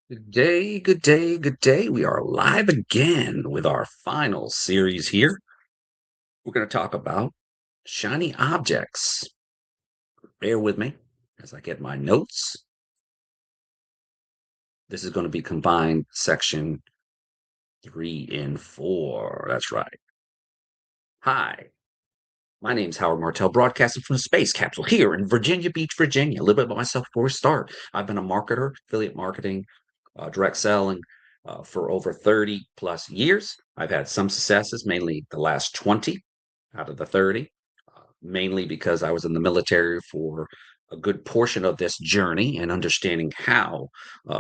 Good day, good day, good day. We are live again with our final series here. We're going to talk about shiny objects. Bear with me as I get my notes. This is going to be combined section 3 and 4. That's right. Hi, my name's Howard Martell, broadcasting from the space capsule here in Virginia Beach, Virginia. A little bit about myself before we start. I've been a marketer, affiliate marketing, direct selling for over 30 plus years. I've had some successes, mainly the last 20 out of the 30, mainly because I was in the military for a good portion of this journey and understanding how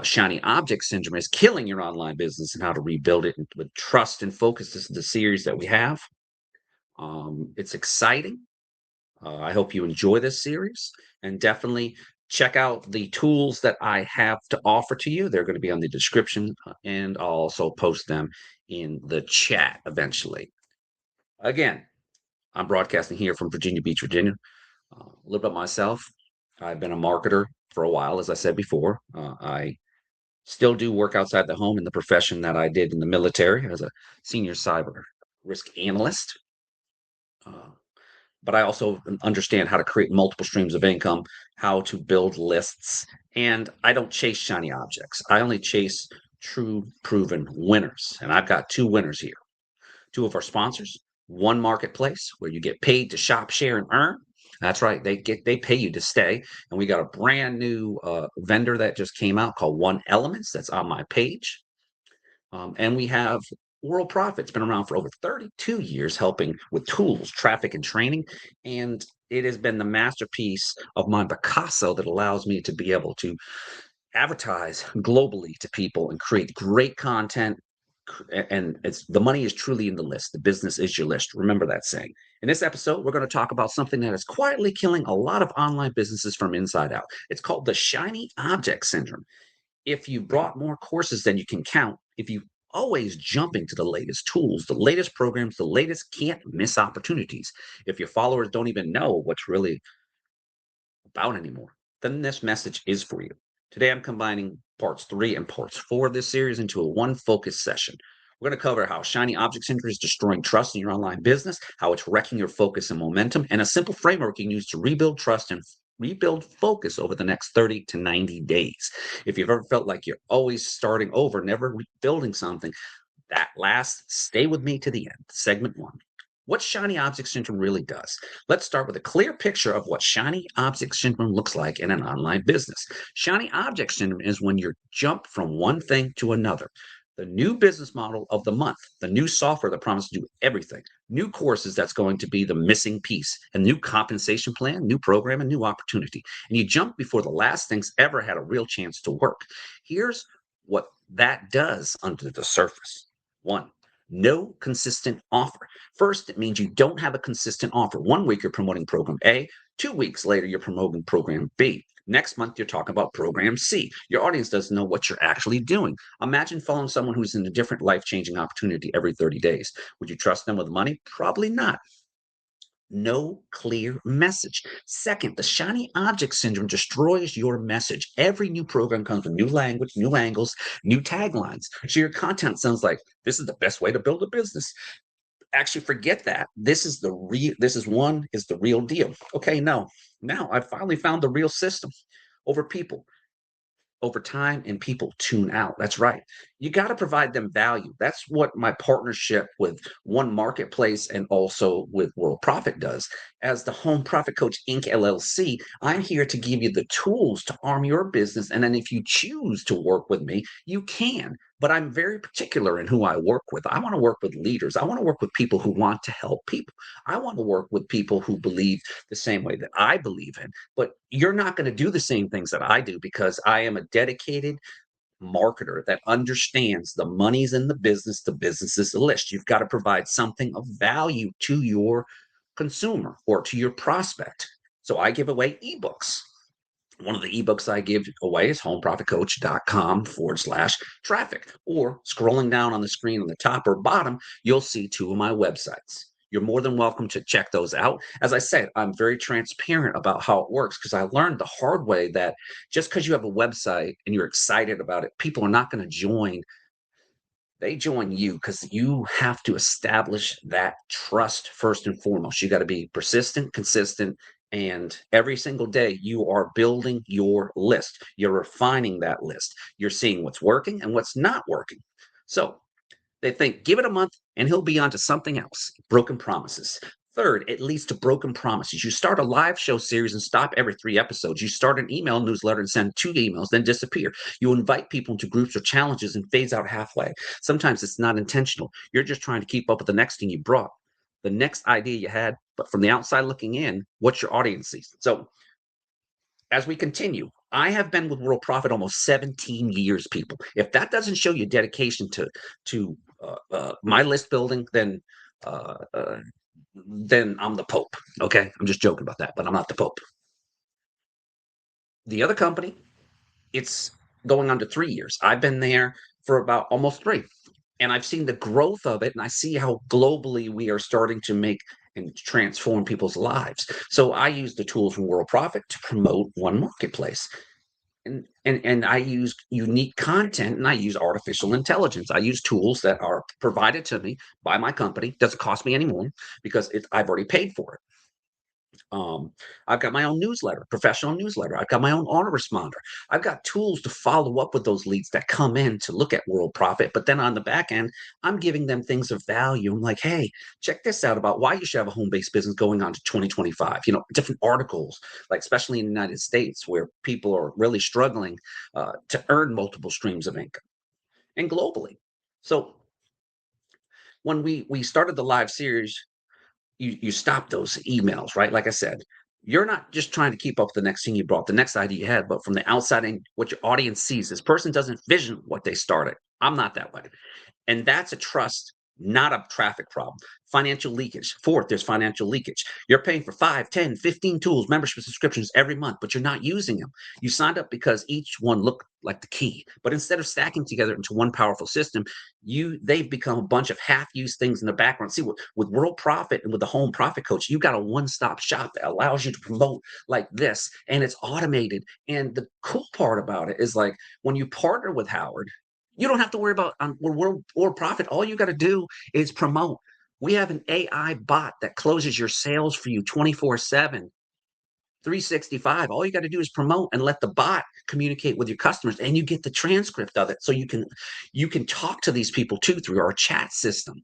shiny object syndrome is killing your online business and how to rebuild it with trust and focus. This is the series that we have. It's exciting. I hope you enjoy this series and definitely check out the tools that I have to offer to you. They're going to be on the description and I'll also post them in the chat eventually. Again, I'm broadcasting here from Virginia Beach, Virginia. A little bit myself. I've been a marketer for a while, as I said before. I still do work outside the home in the profession that I did in the military as a senior cyber risk analyst. Uh, but I also understand how to create multiple streams of income, how to build lists, and I don't chase shiny objects. I only chase true proven winners. And I've got two winners here. Two of our sponsors, One Marketplace, where you get paid to shop, share, and earn. That's right. They pay you to stay. And we got a brand new vendor that just came out called One Elements that's on my page. And we have World Profit's been around for over 32 years, helping with tools, traffic, and training. And it has been the masterpiece of my Picasso that allows me to be able to advertise globally to people and create great content. And it's the money is truly in the list. The business is your list. Remember that saying. In this episode, we're going to talk about something that is quietly killing a lot of online businesses from inside out. It's called the shiny object syndrome. If you brought more courses than you can count, if you always jumping to the latest tools, the latest programs, the latest can't miss opportunities, if your followers don't even know what's really about anymore, then this message is for you. Today, I'm combining parts 3 and parts 4 of this series into a one focus session. We're going to cover how shiny object syndrome is destroying trust in your online business, how it's wrecking your focus and momentum, and a simple framework you can use to rebuild trust and rebuild focus over the next 30 to 90 days. If you've ever felt like you're always starting over, never rebuilding something, that last, stay with me to the end. Segment 1. What shiny object syndrome really does. Let's start with a clear picture of what shiny object syndrome looks like in an online business. Shiny object syndrome is when you jump from one thing to another. The new business model of the month, the new software that promises to do everything, new courses that's going to be the missing piece, a new compensation plan, new program, and new opportunity. And you jump before the last thing's ever had a real chance to work. Here's what that does under the surface. One, no consistent offer. First, it means you don't have a consistent offer. 1 week you're promoting program A, 2 weeks later you're promoting program B. Next month you're talking about program C. Your audience doesn't know what you're actually doing. Imagine following someone who's in a different life-changing opportunity every 30 days. Would you trust them with money? Probably not. No clear message. Second, the shiny object syndrome destroys your message. Every new program comes with new language, new angles, new taglines. So your content sounds like this is the best way to build a business. Actually, forget that. This is the real deal. Okay, no. Now I finally found the real system over people over time and people tune out. That's right. You got to provide them value. That's what my partnership with One Marketplace and also with World Profit does. As the Home Profit Coach Inc. LLC, I'm here to give you the tools to arm your business. And then if you choose to work with me, you can. But I'm very particular in who I work with. I want to work with leaders. I want to work with people who want to help people. I want to work with people who believe the same way that I believe in. But you're not going to do the same things that I do because I am a dedicated marketer that understands the money's in the business is the list. You've got to provide something of value to your consumer or to your prospect. So I give away ebooks. One of the ebooks I give away is homeprofitcoach.com/traffic. Or scrolling down on the screen on the top or bottom, you'll see two of my websites. You're more than welcome to check those out. As I said, I'm very transparent about how it works because I learned the hard way that just because you have a website and you're excited about it, people are not going to join. They join you because you have to establish that trust first and foremost. You got to be persistent, consistent, and every single day you are building your list. You're refining that list. You're seeing what's working and what's not working. So they think, give it a month and he'll be on to something else. Broken promises. Third, it leads to broken promises. You start a live show series and stop every 3 episodes. You start an email newsletter and send 2 emails, then disappear. You invite people into groups or challenges and phase out halfway. Sometimes it's not intentional. You're just trying to keep up with the next thing you brought, the next idea you had. But from the outside looking in, what's your audience sees? So as we continue, I have been with World Profit almost 17 years, people. If that doesn't show you dedication to my list building, uh, uh, then I'm the Pope. Okay, I'm just joking about that, but I'm not the Pope. The other company, it's going on to 3 years. I've been there for about almost three, and I've seen the growth of it, and I see how globally we are starting to make and transform people's lives. So I use the tools from World Profit to promote one marketplace. And I use unique content and I use artificial intelligence. I use tools that are provided to me by my company. Doesn't cost me any more because I've already paid for it. Um, I've got my own newsletter, professional newsletter. I've got my own autoresponder. I've got tools to follow up with those leads that come in to look at World Profit. But then on the back end, I'm giving them things of value. I'm like, hey, check this out about why you should have a home-based business going on to 2025. Different articles, like especially in the United States, where people are really struggling to earn multiple streams of income, and globally. So when we started the live series, you stop those emails, right? Like I said, you're not just trying to keep up with the next thing you brought, the next idea you had, but from the outside in, what your audience sees. This person doesn't vision what they started. I'm not that way. And that's a trust, not a traffic problem. Financial leakage. Fourth, there's financial leakage. You're paying for 5, 10, 15 tools, membership subscriptions every month, but you're not using them. You signed up because each one looked like the key. But instead of stacking together into one powerful system, they've become a bunch of half-used things in the background. See, with World Profit and with the Home Profit Coach, you got a one-stop shop that allows you to promote like this, and it's automated. And the cool part about it is, like, when you partner with Howard, you don't have to worry about World Profit. All you got to do is promote. We have an AI bot that closes your sales for you 24/7, 365. All you got to do is promote and let the bot communicate with your customers, and you get the transcript of it. So you can talk to these people too through our chat system.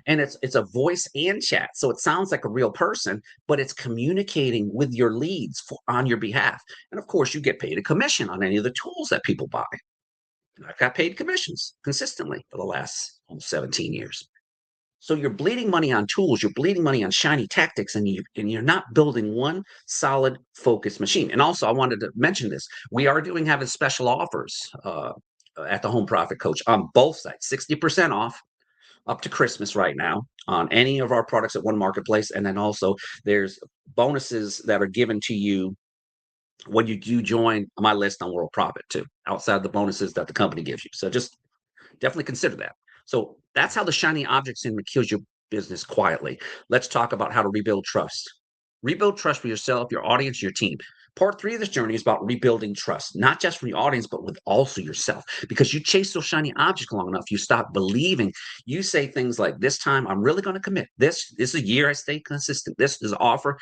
And it's a voice and chat. So it sounds like a real person, but it's communicating with your leads on your behalf. And of course, you get paid a commission on any of the tools that people buy. I've got paid commissions consistently for the last almost 17 years. So you're bleeding money on tools, you're bleeding money on shiny tactics, and you're not building one solid focused machine. And also, I wanted to mention this: we are having special offers at the Home Profit Coach on both sides, 60% off up to Christmas right now on any of our products at One Marketplace, and then also there's bonuses that are given to you when you do join my list on World Profit too, outside the bonuses that the company gives you. So just definitely consider that. So that's how the shiny object syndrome kills your business quietly. Let's talk about how to rebuild trust. Rebuild trust with yourself, your audience, your team. Part 3 of this journey is about rebuilding trust, not just from your audience, but with also yourself. Because you chase those shiny objects long enough, you stop believing. You say things like, this time I'm really going to commit. This is a year I stay consistent. This is an offer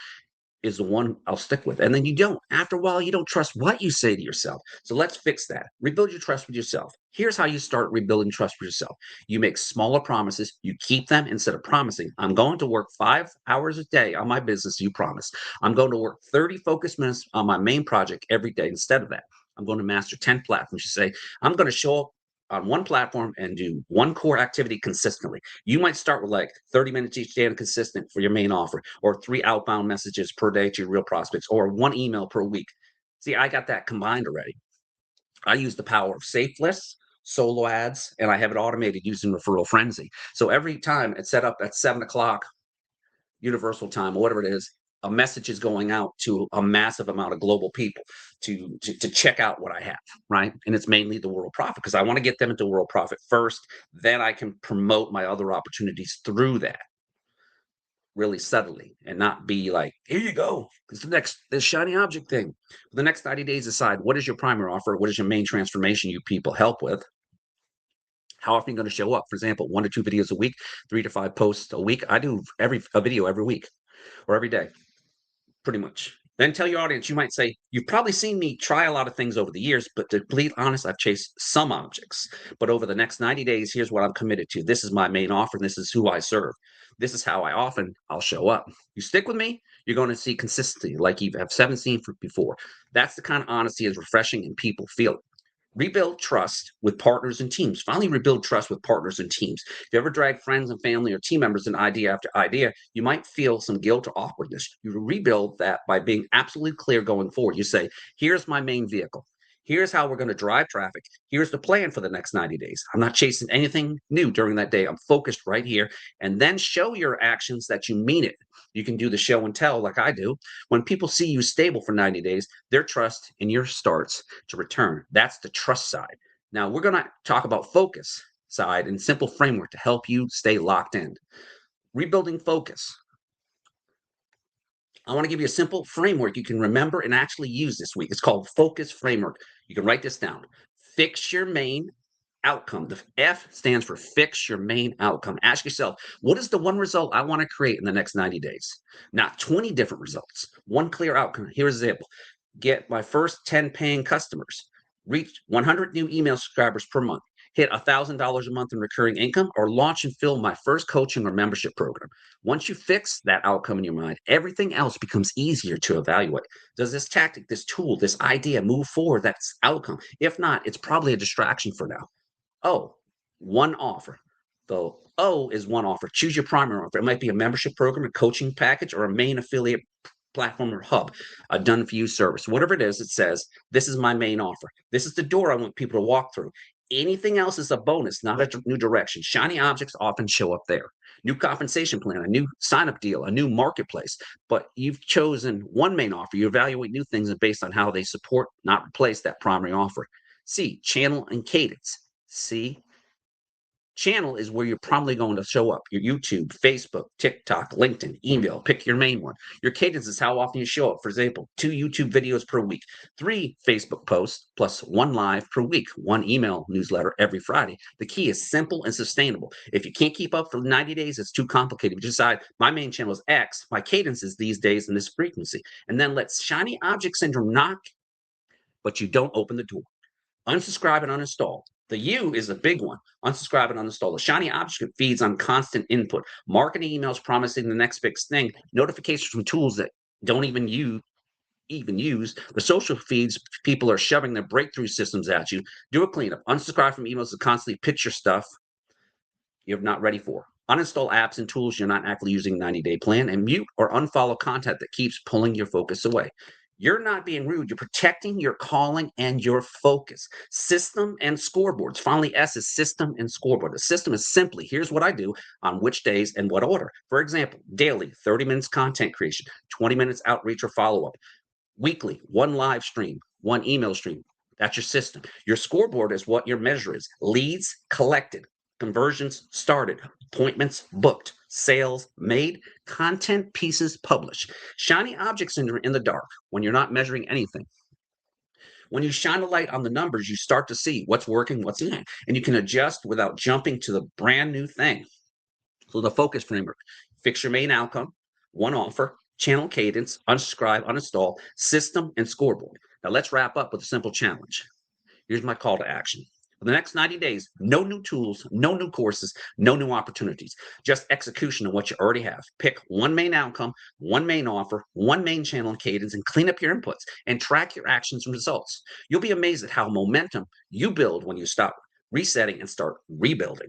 is the one I'll stick with. And then you don't. After a while, you don't trust what you say to yourself. So let's fix that. Rebuild your trust with yourself. Here's how you start rebuilding trust with yourself. You make smaller promises. You keep them instead of promising. I'm going to work 5 hours a day on my business, you promise. I'm going to work 30 focused minutes on my main project every day instead of that. I'm going to master 10 platforms. You say, I'm going to show up on one platform and do one core activity consistently. You might start with like 30 minutes each day and consistent for your main offer, or 3 outbound messages per day to your real prospects, or 1 email per week. See, I got that combined already. I use the power of safe lists, solo ads, and I have it automated using Referral Frenzy. So every time it's set up at 7 o'clock universal time or whatever it is, a message is going out to a massive amount of global people to check out what I have, right? And it's mainly the World Profit, because I want to get them into World Profit first. Then I can promote my other opportunities through that. really subtly and not be like, here you go. It's this shiny object thing. For the next 90 days, decide what is your primary offer? What is your main transformation you people help with? How often are you going to show up? For example, 1 to 2 videos a week, 3 to 5 posts a week. I do a video every week or every day, pretty much. Then tell your audience, you might say, you've probably seen me try a lot of things over the years, but to be honest, I've chased some objects. But over the next 90 days, here's what I'm committed to. This is my main offer, and this is who I serve. This is how I'll show up. You stick with me, you're going to see consistency like you haven't seen before. That's the kind of honesty is refreshing and people feel it. Rebuild trust with partners and teams. Finally, rebuild trust with partners and teams. If you ever drag friends and family or team members in idea after idea, you might feel some guilt or awkwardness. You rebuild that by being absolutely clear going forward. You say, here's my main vehicle. Here's how we're going to drive traffic. Here's the plan for the next 90 days. I'm not chasing anything new during that day. I'm focused right here. And then show your actions that you mean it. You can do the show and tell like I do. When people see you stable for 90 days, their trust in your starts to return. That's the trust side. Now we're going to talk about focus side and simple framework to help you stay locked in. Rebuilding focus. I want to give you a simple framework you can remember and actually use this week. It's called Focus Framework. You can write this down. Fix your main outcome. The F stands for fix your main outcome. Ask yourself, what is the one result I want to create in the next 90 days? Not 20 different results. One clear outcome. Here's an example. Get my first 10 paying customers, reach 100 new email subscribers per month, hit $1,000 a month in recurring income, or launch and fill my first coaching or membership program. Once you fix that outcome in your mind, everything else becomes easier to evaluate. Does this tactic, this tool, this idea move forward? That's outcome. If not, it's probably a distraction for now. Oh, one offer. The O is one offer. Choose your primary offer. It might be a membership program, a coaching package, or a main affiliate platform or hub, a done for you service. Whatever it is, it says, this is my main offer. This is the door I want people to walk through. Anything else is a bonus, not a new direction. Shiny objects often show up there. New compensation plan, a new sign-up deal, a new marketplace. But you've chosen one main offer. You evaluate new things based on how they support, not replace that primary offer. C, channel and cadence. C, channel is where you're probably going to show up. Your YouTube, Facebook, TikTok, LinkedIn, email, pick your main one. Your cadence is how often you show up. For example, 2 YouTube videos per week, 3 Facebook posts, plus 1 live per week, 1 email newsletter every Friday. The key is simple and sustainable. If you can't keep up for 90 days, it's too complicated. You decide my main channel is X, my cadence is these days and this frequency. And then let shiny object syndrome knock, but you don't open the door. Unsubscribe and uninstall. The U is a big one. Unsubscribe and uninstall. The shiny object feeds on constant input. Marketing emails promising the next big thing. Notifications from tools that don't even use. The social feeds, people are shoving their breakthrough systems at you. Do a cleanup. Unsubscribe from emails that constantly pitch your stuff you're not ready for. Uninstall apps and tools you're not actually using 90-day plan, and mute or unfollow content that keeps pulling your focus away. You're not being rude. You're protecting your calling and your focus. System and scoreboards. Finally, S is system and scoreboard. The system is simply, here's what I do on which days and what order. For example, daily, 30 minutes content creation, 20 minutes outreach or follow-up. Weekly, 1 live stream, 1 email stream. That's your system. Your scoreboard is what your measure is. Leads collected, conversions started, appointments booked, sales made, content pieces published. Shiny object syndrome in the dark when you're not measuring anything. When you shine a light on the numbers, you start to see what's working, what's not, and you can adjust without jumping to the brand new thing. So the focus framework, fix your main outcome, one offer, channel cadence, unsubscribe, uninstall, system, and scoreboard. Now let's wrap up with a simple challenge. Here's my call to action. For the next 90 days, no new tools, no new courses, no new opportunities, just execution of what you already have. Pick one main outcome, one main offer, one main channel and cadence, and clean up your inputs and track your actions and results. You'll be amazed at how momentum you build when you stop resetting and start rebuilding.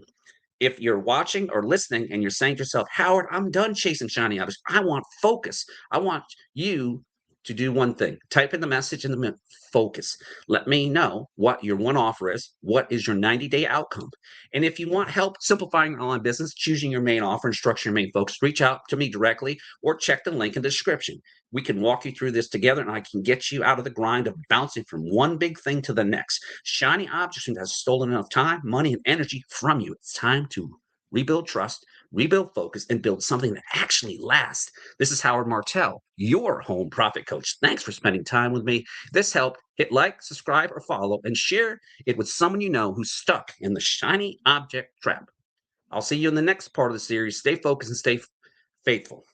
If you're watching or listening and you're saying to yourself, Howard, I'm done chasing shiny objects. I want focus. I want you to do one thing. Type in the message in the focus. Let me know what your one offer is. What is your 90-day outcome? And if you want help simplifying your online business, choosing your main offer and structure your main focus, reach out to me directly or check the link in the description. We can walk you through this together and I can get you out of the grind of bouncing from one big thing to the next. Shiny objects has stolen enough time, money, and energy from you. It's time to rebuild trust, rebuild focus, and build something that actually lasts. This is Howard Martell, your home profit coach. Thanks for spending time with me. If this helped, hit like, subscribe, or follow, and share it with someone you know who's stuck in the shiny object trap. I'll see you in the next part of the series. Stay focused and stay faithful.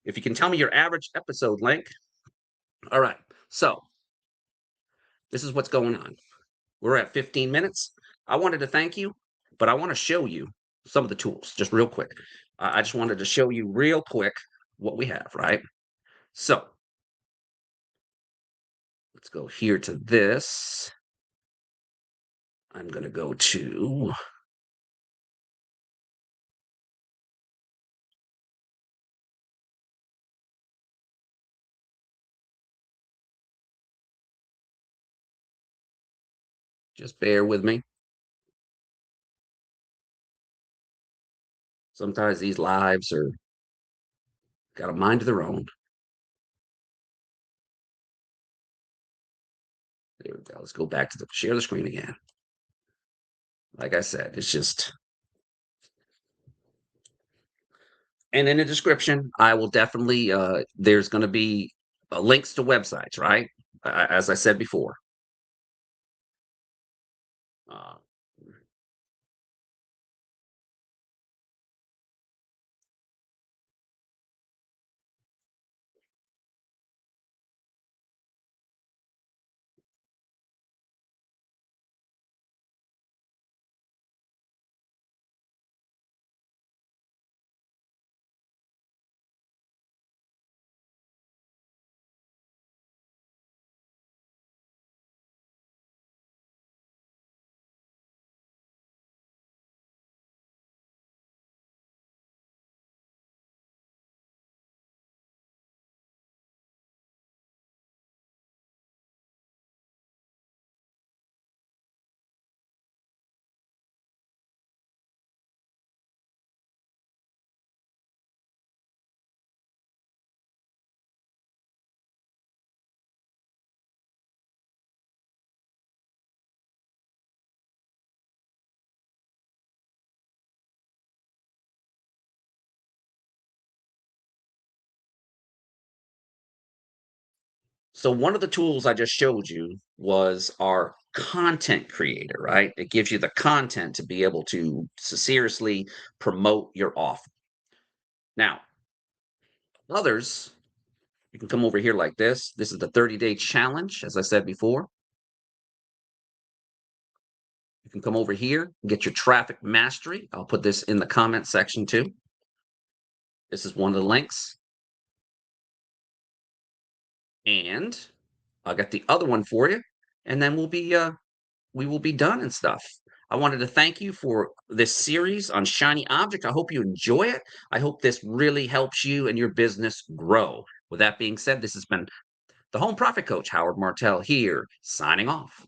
If you can tell me your average episode length. All right. So this is what's going on. We're at 15 minutes. I wanted to thank you, but I want to show you some of the tools just real quick. I just wanted to show you real quick what we have, right? So let's go here to this. I'm going to go to just bear with me. Sometimes these lives are got a mind of their own. There we go. Let's go back to the share the screen again. Like I said, it's just, and in the description, I will definitely, there's going to be links to websites, right? As I said before. Uh, So one of the tools I just showed you was our content creator, right? It gives you the content to be able to seriously promote your offer. Now, others, you can come over here like this. This is the 30-day challenge, as I said before. You can come over here and get your traffic mastery. I'll put this in the comment section too. This is one of the links. And I'll get the other one for you. And then we will be done and stuff. I wanted to thank you for this series on shiny object. I hope you enjoy it. I hope this really helps you and your business grow. With that being said, this has been the Home Profit Coach, Howard Martell, here, signing off.